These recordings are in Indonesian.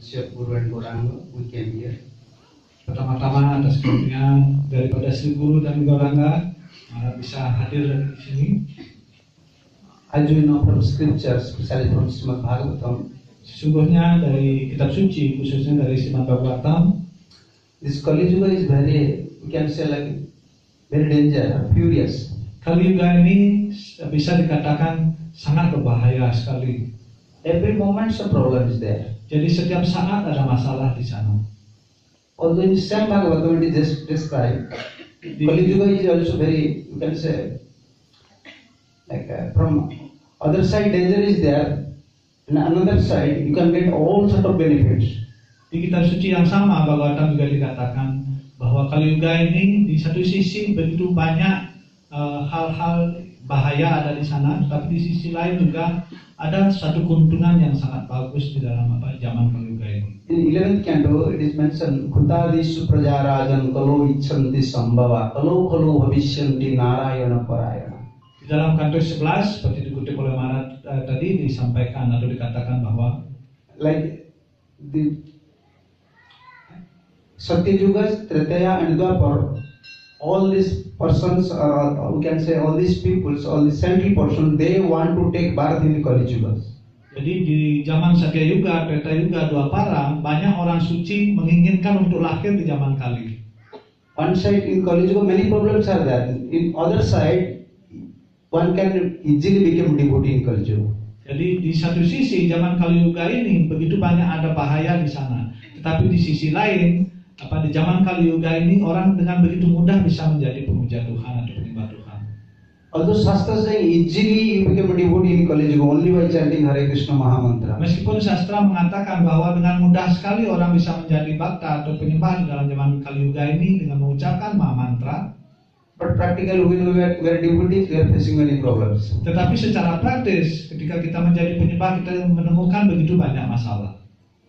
Siap Guru dan Gorang, we came here. Pertama-tama atas karunia daripada Sri Guru dan Gorangga bisa hadir di sini. As you know from scriptures, especially from Srimad Bhagavatam, Sesungguhnya dari kitab suci, khususnya dari Srimad Bhagavatam, this Kali Yuga is very, we can say like very dangerous, furious. Kali Yuga ini bisa dikatakan sangat berbahaya sekali. Every moment some problem is there. Jadi setiap saat ada masalah di sana. Although in same Bhagavatam it is just described, Kali Yuga is also very, you can say, like from other side danger is there, and another side you can get all sort of benefits. Di kitab suci yang sama Bhagavatam juga dikatakan bahwa Kali Yuga ini di satu sisi begitu banyak hal-hal bahaya ada di sana, tapi di sisi lain juga ada satu keuntungan yang sangat bagus di dalam zaman Kali Yuga ini. In 11th canto it is mentioned Kutadishu Prajarajan Kalo Ichanti Sambhava Kalo Kalo Bhavishyanti Narayana Parayana. Di dalam kanto 11 seperti dikutip oleh Marat tadi disampaikan atau dikatakan bahwa like the Satyuga, Tretaya and Dwapar, all these persons, we can say all these peoples, all these central persons, they want to take birth in the Kali Yuga. Jadi di zaman Satya Yuga, Treta Yuga, Dwapara, banyak orang suci menginginkan untuk lahir di zaman Kali. One side in Kali Yuga many problems are there. In other side, one can easily become devotee in Kali Yuga. Jadi di satu sisi zaman Kali Yuga ini begitu banyak ada bahaya di sana. Tetapi di sisi lain, di zaman Kali Yuga ini orang dengan begitu mudah bisa menjadi pemuja Tuhan atau penyembah Tuhan. Although Shastra saying easily you become a devotee in Kali Yuga only by chanting Hare Krishna Mahamantra. Meskipun sastra mengatakan bahwa dengan mudah sekali orang bisa menjadi bhakta atau penyembah di dalam zaman Kali Yuga ini dengan mengucapkan Mahamantra. But practically when we are devotees, we are facing many problems. Tetapi secara praktis, ketika kita menjadi penyembah, kita menemukan begitu banyak masalah.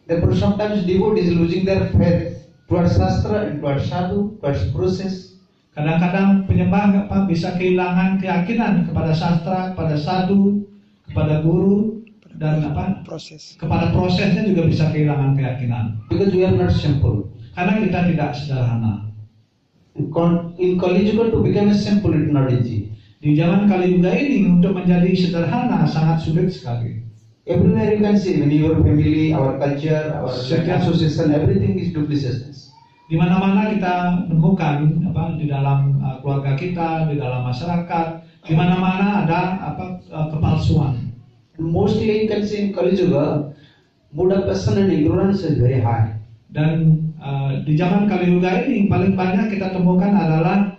Therefore, sometimes devotees losing their faith towards Shastra and towards sadhu, towards process. Kadang-kadang penyembah bisa kehilangan keyakinan kepada sastra, kepada sadhu, kepada guru, dan kepada prosesnya juga bisa kehilangan keyakinan. Because we are not simple. Karena kita tidak sederhana. In Kali Yuga to become a simple is not easy. Di zaman Kali Yuga ini untuk menjadi sederhana sangat sulit sekali. Everywhere you can see, in your family, our culture, our association, everything is duplicitousness. Di mana-mana kita menemukan di dalam keluarga kita, di dalam masyarakat, di mana-mana ada kepalsuan. And mostly you can see in Kali Yuga, mood of person and ignorance is very high. Dan di zaman Kali Yuga ini paling banyak kita temukan adalah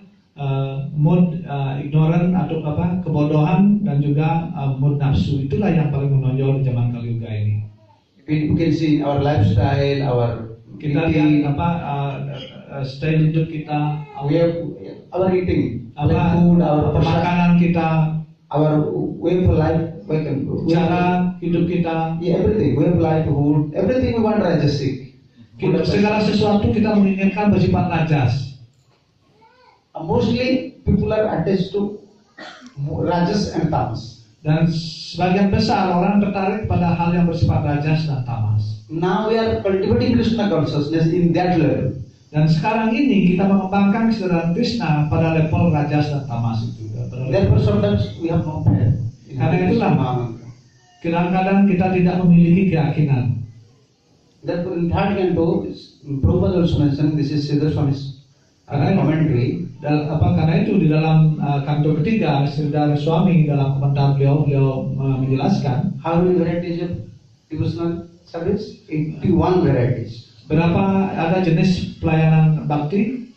mood ignorant atau kebodohan dan juga mood nafsu. Itulah yang paling menonjol di zaman Kali Yuga ini. We can see our lifestyle, our kita lihat style hidup kita, our eating, food, our makanan kita, our way of life, cara hidup kita, everything, way of life, food, everything we want rajasic. Segala sesuatu kita menginginkan bersifat rajas. Mostly people are attached to rajas and tamas. Dan sebagian besar orang tertarik pada hal yang bersifat rajas dan tamas. Now we are cultivating Krishna consciousness in that level. Dan sekarang ini kita mengembangkan kesadaran Krishna pada level rajas dan tamas itu. Therefore sometimes we have no faith. Karena itulah kadang-kadang kita tidak memiliki keyakinan. Therefore in third canto, Prabhupada also mentioned, this is Siddhar Swami's commentary. Karena itu di dalam kanto ketiga, Siddhar Swami dalam komentar beliau menjelaskan how many varieties of devotional service? 81 varieties. Berapa ada jenis pelayanan bakti?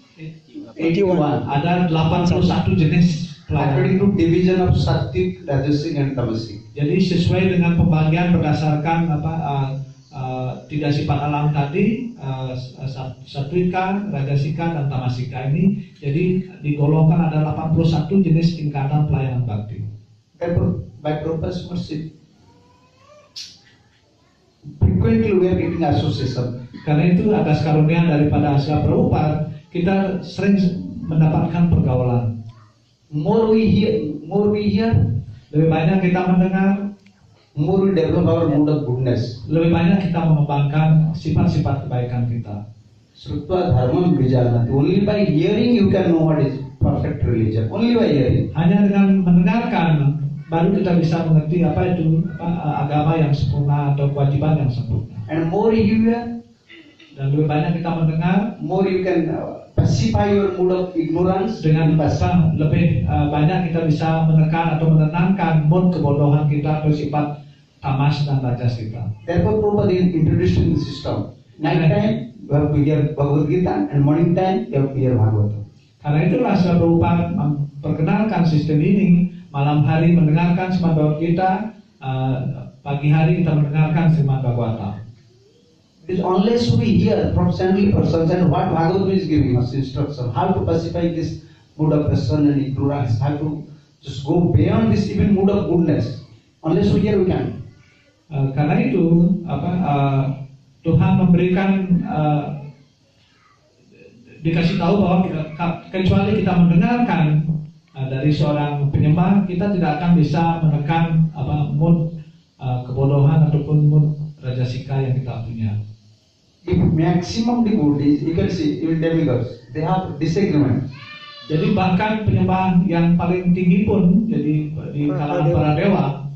81. Ada 81 jenis pelayanan. According to division of Sattvic, Rajasic and Tamasic. Jadi sesuai dengan pembagian berdasarkan tiga sifat alam tadi, satwika, rajasika, dan tamasika ini, jadi digolongkan ada 81 jenis tingkatan pelayanan bakti. Therefore, by Prabhupada's mercy, frequently we are getting association. Karena itu atas karunia daripada Asra Prabhupada, kita sering mendapatkan pergaulan. More we hear, lebih banyak kita mendengar, more we develop our mood of goodness. lebih banyak kita mengembangkan sifat-sifat kebaikan kita. Srutva dharmam vijanati. Only by hearing you can know what is perfect religion. Only by hearing. Hanya dengan mendengarkan baru kita bisa mengerti apa itu agama yang sempurna atau kewajiban yang sempurna. And more you hear, Dan lebih banyak kita mendengar, more you can pacify your mood of ignorance. dengan bahasa lebih banyak kita bisa menekan atau menenangkan mood kebodohan kita atau sifat tamas dan rajas kita. Therefore, Prabhupada is introducing the system. Night time, you have to hear Bhagavad Gita, and morning time, you have to hear Bhagavatam. Karena itulah Prabhupada memperkenalkan sistem ini. Malam hari mendengarkan Srimad Bhagavad Gita, pagi hari kita mendengarkan Srimad Bhagavatam. Because unless we hear from saintly persons and what Bhagavatam is giving us instruction, how to pacify this mood of passion and ignorance, how to just go beyond this even mood of goodness. Unless we hear, we can. Karena itu Tuhan memberikan dikasih tahu bahwa kecuali kita mendengarkan dari seorang penyembah, kita tidak akan bisa menekan mood kebodohan ataupun mood rajasika yang kita punya. If maximum devotees, you can see even demigods, they have disagreement. Jadi bahkan penyembah yang paling tinggi pun, jadi di kalangan para dewa,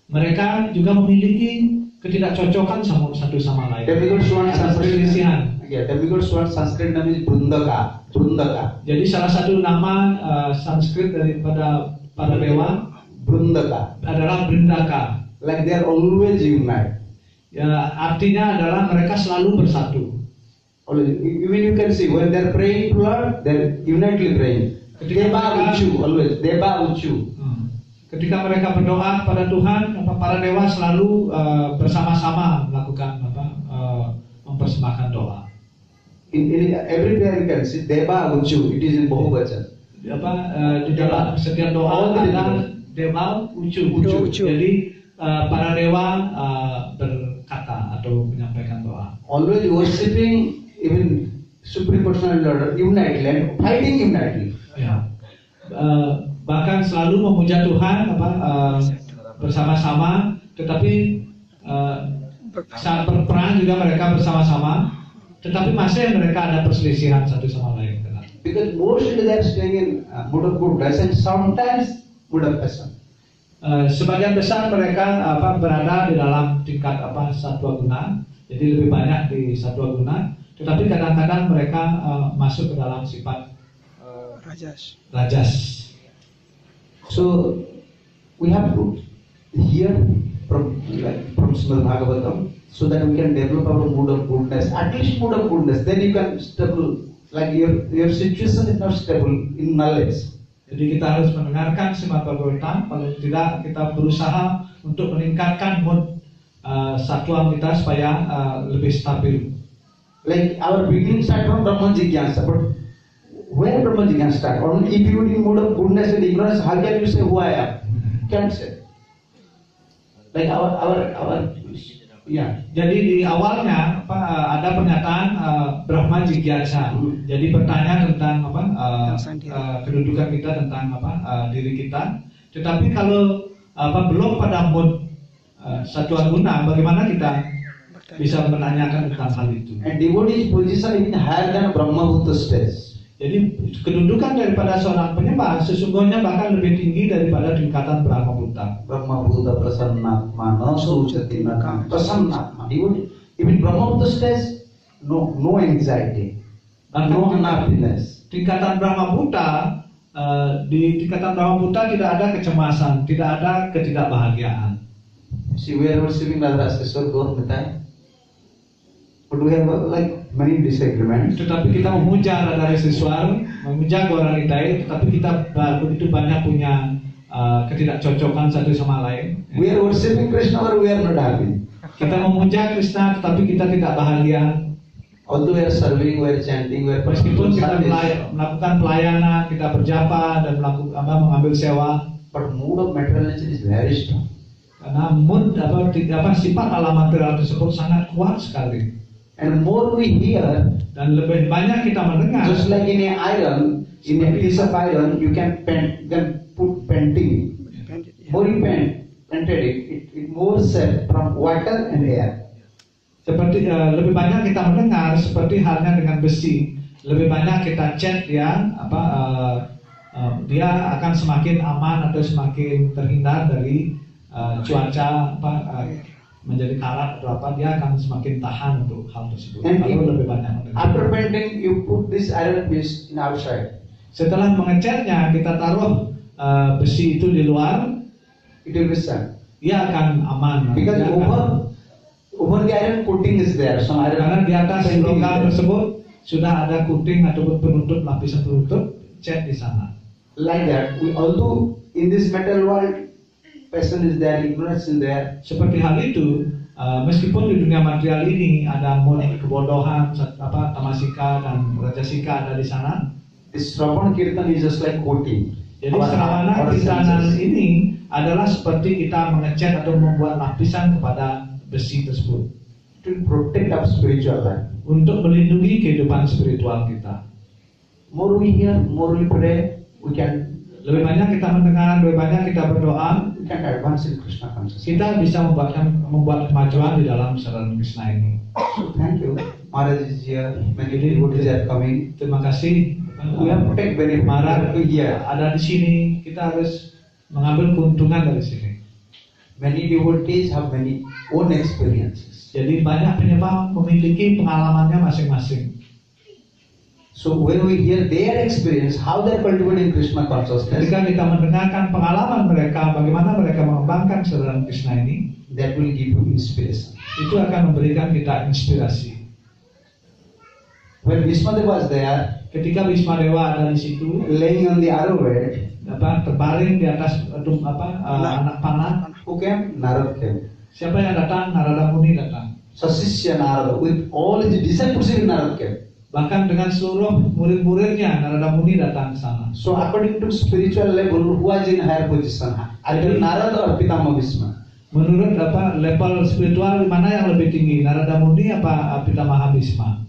mereka juga memiliki ketidakcocokan satu sama lain. Demigods want Ada perselisihan. Yeah, demigods want Sanskrit name is Brundaka. Brundaka. Jadi salah satu nama Sanskrit daripada para dewa Brundaka. adalah Brindaka. Like they are always unite. Ya, artinya adalah mereka selalu bersatu. Always, even you can see when they are praying to Lord, they are unitedly praying. Deva Uchu, always Deva Uchu. Ketika mereka berdoa kepada Tuhan, para dewa selalu bersama-sama melakukan mempersembahkan doa. In every prayer you can see Deva Uchu. It is in Bahuvachan. Di dalam setiap doa ada Dewa Ucu. Jadi para dewa berkata atau menyampaikan doa. Always worshipping even Supreme Personality Lord unitedly and fighting unitedly. Ya. Bahkan selalu memuja Tuhan bersama-sama, tetapi saat berperang juga mereka bersama-sama, tetapi masih mereka ada perselisihan satu sama lain. Because mostly they are staying in mood of goodness and sometimes mood of passion. Sebagian besar mereka berada di dalam tingkat satwa guna, jadi lebih banyak di satwa guna, tetapi kadang-kadang mereka masuk ke dalam sifat rajas. So we have to hear from Srimad Bhagavatam so that we can develop our mood of goodness, at least mood of goodness. Then you can stable, like your situation is not stable in knowledge. Jadi kita harus mendengarkan Srimad Bhagavatam, paling tidak kita berusaha untuk meningkatkan mood satwa kita supaya lebih stabil. Like our beginning start from Brahma Jigyansa, but where Brahma Jigyansa start? Only if you in mood of goodness and ignorance, how can you say who I am? Can't say. Like our yeah. Jadi di awalnya ada pernyataan Brahma Jigyansa. Jadi bertanya tentang kedudukan kita, tentang diri kita. Tetapi kalau belum pada mood satwa guna, bagaimana kita bisa menanyakan tentang hal itu? And devotee's position is higher than Brahma Bhuta stage. Jadi kedudukan daripada seorang penyembah sesungguhnya bahkan lebih tinggi daripada tingkatan Brahma Bhuta. Brahma Bhuta prasannatma na sujatina prasannatma. Even Brahma Bhuta stage, no anxiety, no unhappiness. Tingkatan Brahma Bhuta, di tingkatan Brahma Bhuta tidak ada kecemasan, tidak ada ketidakbahagiaan. See, we are worshiping Radharasheshwar Gaur Nitai, but we have like many disagreements. Tetapi kita memuja Radharasheshwar, memuja Gaura Nitai, tetapi kita begitu banyak punya ketidakcocokan satu sama lain. We are worshiping Krishna, but we are not happy. Kita memuja Krishna, tetapi kita tidak bahagia. Although we are serving, we are chanting, we are Meskipun kita melakukan pelayanan, kita berjapa dan mengambil sewa, but mood of materialism is very strong. Karena mood sifat alam material tersebut sangat kuat sekali. And more we hear, dan lebih banyak kita mendengar. just like in a iron, in a piece of iron, you can paint, you can put painting. More you paint, entered it moves from water and air. Seperti lebih banyak kita mendengar seperti halnya dengan besi. Lebih banyak kita chat dia dia akan semakin aman atau semakin terhindar dari cuaca menjadi karat atau apa, dia akan semakin tahan untuk hal tersebut. And Kalau lebih banyak mendengar. after painting, you put this iron piece in outside. Setelah mengecatnya, kita taruh besi itu di luar, It will be sun. dia akan aman. Because Dia akan- over the iron coating is there. Some karena iron di atas painting is logam there. tersebut sudah ada coating ataupun penutup, lapisan penutup cat di sana. Like that, although in this metal world, passion is there, ignorance is there. Seperti hal itu, meskipun di dunia material ini ada kebodohan, tamasika dan rajasika ada di sana. This Shravan Kirtan is just like coating. Jadi Our- Sravana our Kirtanan senses. ini adalah seperti kita mengecat atau membuat lapisan kepada besi tersebut To protect our spiritual life. untuk melindungi kehidupan spiritual kita. More we hear, more we pray, we can Lebih banyak kita mendengar, lebih banyak kita berdoa, advance in Krishna consciousness. kita bisa membuat kemajuan di dalam saran Krishna ini. So thank you. Maharaj is here, many devotees are coming. Terima kasih. We have to take very Maharaj here. ada di sini, kita harus mengambil keuntungan dari sini. Many devotees have many own experiences. Jadi banyak penyembah memiliki pengalamannya masing-masing. So when we hear their experience, how they are cultivating Krishna consciousness, Ketika kita mendengarkan pengalaman mereka, bagaimana mereka mengembangkan saran Krishna ini, that will give you inspiration. itu akan memberikan kita inspirasi. When Bhismadeva was there, Ketika Bhisma Dewa ada di situ, laying on the arrow bed, terbaring di atas anak panah, who came? Narad came. siapa yang datang? Narada Muni datang. Sasisya Narada, with all his disciples, Narad came. Bahkan dengan seluruh murid-muridnya, Narada Muni datang ke sana. So according to spiritual level, who was in higher position? Either Narad or Pitama Bhisma. Menurut level spiritual mana yang lebih tinggi, Narada Muni apa Pitamaha Bhisma?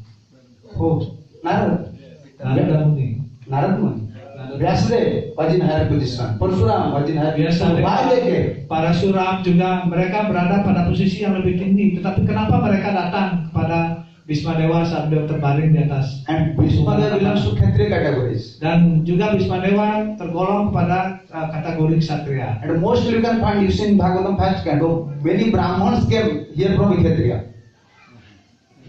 Oh, Narad. Narada Muni. Narad Muni. Vyasadeva was in higher position. Parsuram was in higher position. Why they came? Para suram juga mereka berada pada posisi yang lebih tinggi. Tetapi kenapa mereka datang kepada Bhisma Dewa saat beliau terbaring di atas? And Bhismadeva belongs to Kshatriya categories. Dan juga Bhisma Dewa tergolong kepada kategori ksatria. And mostly you can find you in Bhagavatam 5th canto, many Brahmins came here from Kshatriya.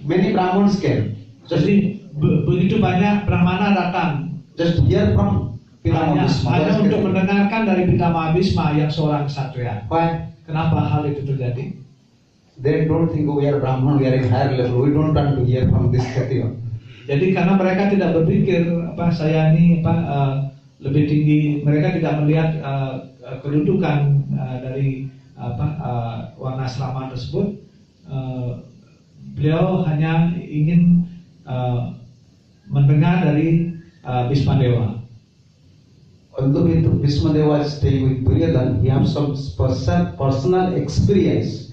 Many Brahmins came. Jadi begitu banyak Brahmana datang Just hear from Pitama hanya Bhisma. untuk mendengarkan dari Pitama Bhisma yang seorang ksatria. Why? Kenapa hal itu terjadi? They don't think we are Brahman, we are in higher level. We don't want to hear from this Kshatriya. Jadi karena mereka tidak berpikir saya ini lebih tinggi, mereka tidak melihat kedudukan dari warna asrama tersebut. Beliau hanya ingin mendengar dari Bhisma Dewa. Although Bhismadeva is staying with Duryodhana, he has some personal experience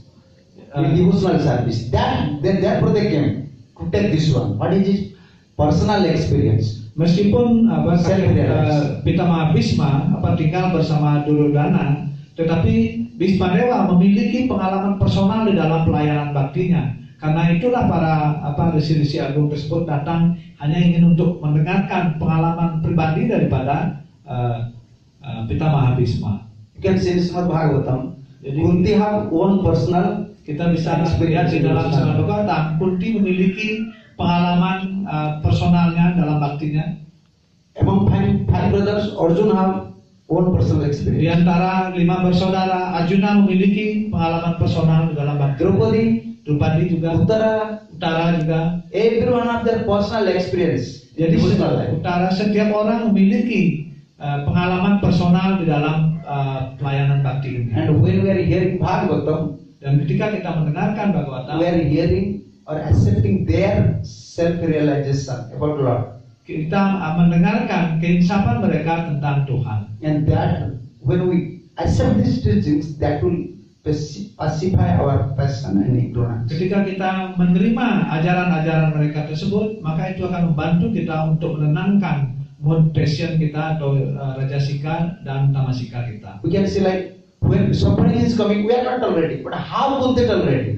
in devotional service. Therefore they came to take this one. What is his personal experience? Meskipun Self-realized. Pitama Bhisma tinggal bersama Duryodhana, tetapi Bhisma Dewa memiliki pengalaman personal di dalam pelayanan baktinya. Karena itulah para risi-risi agung tersebut datang hanya ingin untuk mendengarkan pengalaman pribadi daripada Pitamaha Bhisma. You can see in Srimad Bhagavatam, Jadi Kunti have own personal kita bisa lihat di dalam Srimad Bhagavatam, Kunti memiliki pengalaman personalnya dalam baktinya. among five brothers, Arjuna have own personal Di experience. antara 5 bersaudara, Arjuna memiliki pengalaman personal di dalam bakti. Draupadi, Drupadi juga, Uttara juga. everyone have their personal experience. Jadi Devotional life. Uttara setiap orang memiliki pengalaman personal di dalam pelayanan bakti ini. And when we are hearing Bhagavatam, Dan ketika kita mendengarkan Bhagavatam, we are hearing or accepting their self-realization about Lord. kita mendengarkan keinsapan mereka tentang Tuhan. And that when we accept these teachings, that will pacify our passion and ignorance. Ketika kita menerima ajaran-ajaran mereka tersebut, maka itu akan membantu kita untuk menenangkan mood passion kita atau rajasika dan tamasika kita. We can see like when suffering is coming, we are not tolerating. But how could they tolerate it?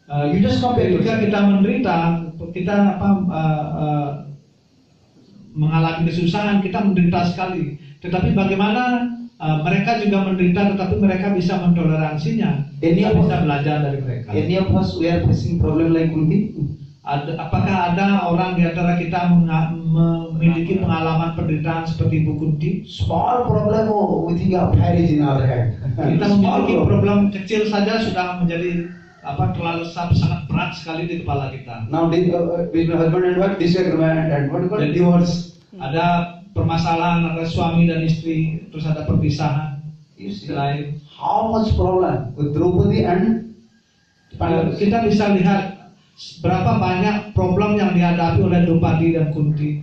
You just compare. Ketika kita menderita, kita mengalami kesusahan, kita menderita sekali. Tetapi bagaimana mereka juga menderita, tetapi mereka bisa mentoleransinya. Kita bisa belajar dari mereka. Any of us we are facing problem like Kunti? Apakah ada orang di antara kita memiliki pengalaman penderitaan seperti Ibu Kunti? Small problem, we think a fire is in our head. Kita memiliki problem kecil saja sudah menjadi terlalu sangat berat sekali di kepala kita. Now with husband and wife disagreement and what you call divorce. Ada permasalahan antara suami dan istri, terus ada perpisahan. You see how much problem with Draupadi and kita bisa lihat berapa banyak problem yang dihadapi oleh Draupadi dan Kunti.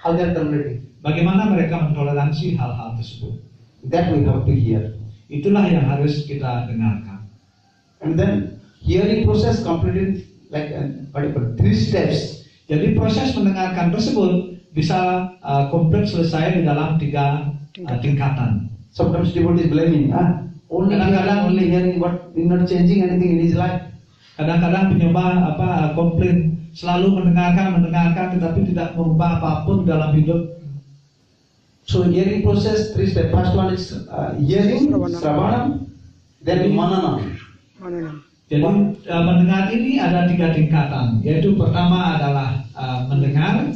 How they are tolerating. Bagaimana mereka mentoleransi hal-hal tersebut. That we have to hear. Itulah yang harus kita dengarkan. And then hearing process completed like 3 steps. Jadi proses mendengarkan tersebut bisa komplit selesai di dalam 3 tingkatan. Sometimes devotee is blaming, only hearing, but not changing anything in his life. Kadang-kadang penyembah komplain selalu mendengarkan, tetapi tidak merubah apapun dalam hidup. So hearing process 3 steps. First one is hearing, Sravanam, then Mananam. Jadi mendengar ini ada 3 tingkatan, yaitu pertama adalah mendengar,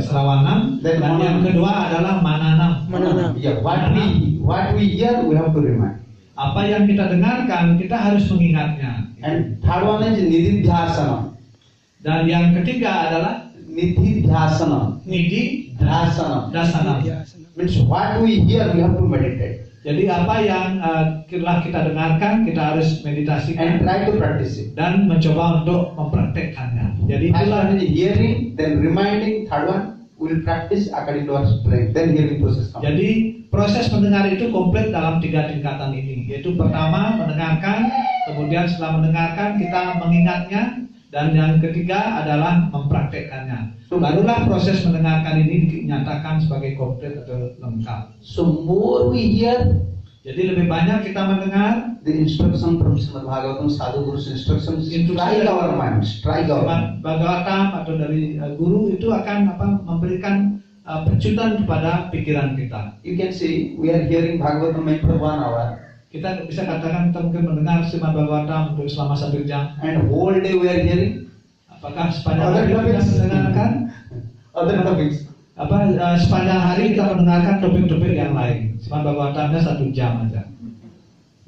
Sravanam, dan yang kedua adalah Mananam. Yeah, what we hear we have to remind. Apa yang kita dengarkan kita harus mengingatnya. And third one is Nididhyasana. Dan yang ketiga adalah Nididhyasana. Dasana. Means what we hear we have to meditate. Jadi apa yang telah kita dengarkan kita harus meditasikan and try to practice it. Dan mencoba untuk mempraktekkannya. Jadi itulah hearing, then reminding. Third one we will practice according to our strength. Then hearing process comes. Jadi proses mendengar itu komplit dalam 3 tingkatan ini. Yaitu pertama mendengarkan, kemudian setelah mendengarkan kita mengingatnya, dan yang ketiga adalah mempraktekkannya. Barulah proses mendengarkan ini dinyatakan sebagai komplit atau lengkap. So more we hear, jadi lebih banyak kita mendengar the instruction from Srimad Bhagavatam, Sadhu Guru's instructions strike our mind, strike our mind. Bhagavatam atau dari guru itu akan memberikan pecutan kepada pikiran kita. You can see we are hearing Bhagavatam for 1 hour. Kita bisa katakan kita mungkin mendengar Srimad Bhagavatam untuk selama 1 jam. And whole day we are hearing. Apakah sepanjang hari kita mendengarkan other topics? Sepanjang hari kita mendengarkan topik-topik yang lain. Srimad Bhagavatamnya 1 jam aja.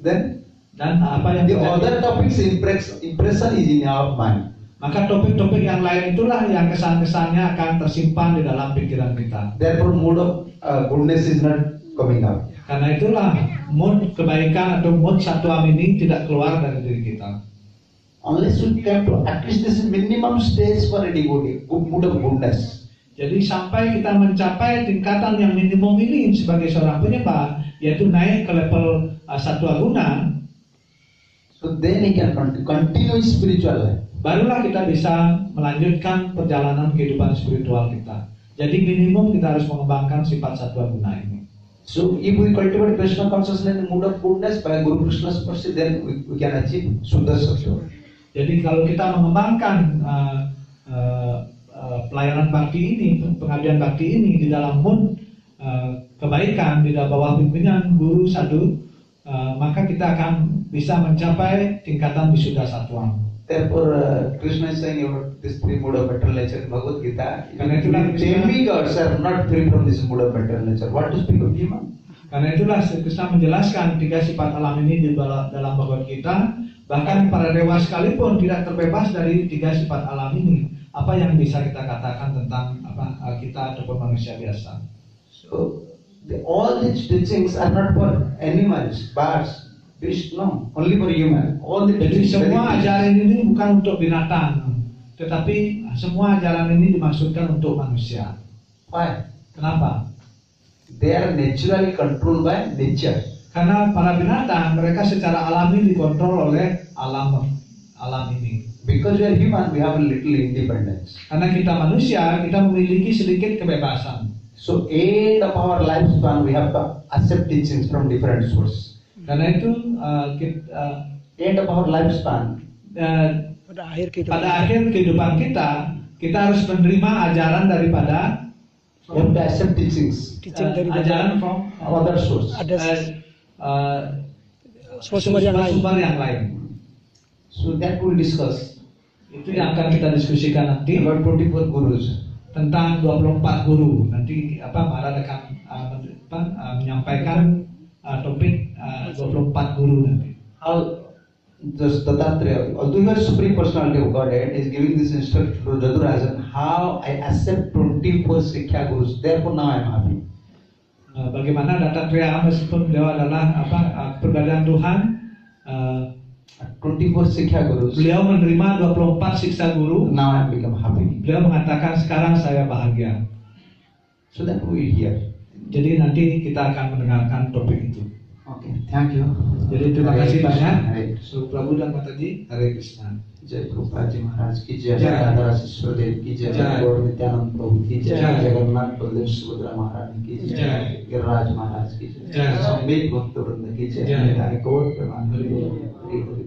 Dan apa yang the other topics impression is in our mind. Maka topik-topik yang lain itulah yang kesan-kesannya akan tersimpan di dalam pikiran kita. Therefore mood of goodness is not coming out. Karena itulah mood kebaikan atau mood Sattvam ini tidak keluar dari diri kita. Unless we come to at least this minimum stage for a devotee, mood of goodness. Jadi sampai kita mencapai tingkatan yang minimum ini sebagai seorang penyembah, yaitu naik ke level Sattva Guna. So then he can continue spiritual life. Barulah kita bisa melanjutkan perjalanan kehidupan spiritual kita. Jadi minimum kita harus mengembangkan sifat Sattva Guna ini. So if we cultivate Krishna consciousness in the mood of goodness by Guru Krishna's mercy, then we can achieve Suddha Sattva. Jadi kalau kita mengembangkan pelayanan bakti ini, pengabdian bakti ini di dalam mood kebaikan di bawah pimpinan guru sadhu, maka kita akan bisa mencapai tingkatan Visuddha Sattvam. Therefore, Krishna is saying about this 3 mood of material nature in Bhagavad Gita. Karena itulah demigods are not free from this mood of material nature. What to speak of human? Karena itulah Krishna menjelaskan 3 sifat alam ini di dalam Bhagavad Gita. Bahkan para dewa sekalipun tidak terbebas dari 3 sifat alam ini. Apa yang bisa kita katakan tentang kita ataupun manusia biasa? So all these teachings are not for animals, birds, fish, no, only for human. All the Jadi semua ajaran ini bukan untuk binatang, tetapi semua ajaran ini dimaksudkan untuk manusia. Why? Kenapa? They are naturally controlled by nature. Karena para binatang mereka secara alami dikontrol oleh alam ini. Because we are human, we have a little independence. Karena kita manusia, kita memiliki sedikit kebebasan. So end of our lifespan we have to accept teachings from different sources. Karena itu End of our lifespan. Pada akhir kehidupan kita harus menerima ajaran daripada We have to accept teachings. ajaran from Other source. sumber yang lain. So that we'll discuss Itu yang akan kita diskusikan nanti about 24 gurus. tentang 24 guru. Nanti Maharaj akan menyampaikan topik 24 guru nanti. How just Dattatreya, although he was Supreme Personality of Godhead, is giving this instruction to Jadurajan, how I accept 24 Siksha Gurus. Therefore now I am happy. Bagaimana Dattatreya meskipun beliau adalah keberadaan Tuhan, 24 Siksha Gurus. beliau menerima 24 siksa guru. Now I am become happy. Beliau mengatakan sekarang saya bahagia. So that we hear. Jadi nanti kita akan mendengarkan topik itu. Okay, thank you. Jadi terima Hare kasih Krishna, banyak. Hare Krishna. So Prabhu dan Mataji, Hare Krishna. Jai Prabhupada Ji Maharaj ki jai, Jai. Radha Raseshwari ki jai, Jai. Gaur Nityanand Prabhu ki jai, Jai. Jagannath Baldev Subhadra Maharaj ki Jai. jai, Giriraj Maharaj ki jai, Jai. Sambit Bhakta Vrinda ki jai, Jai. Gaur Premanandi. Hare Hare.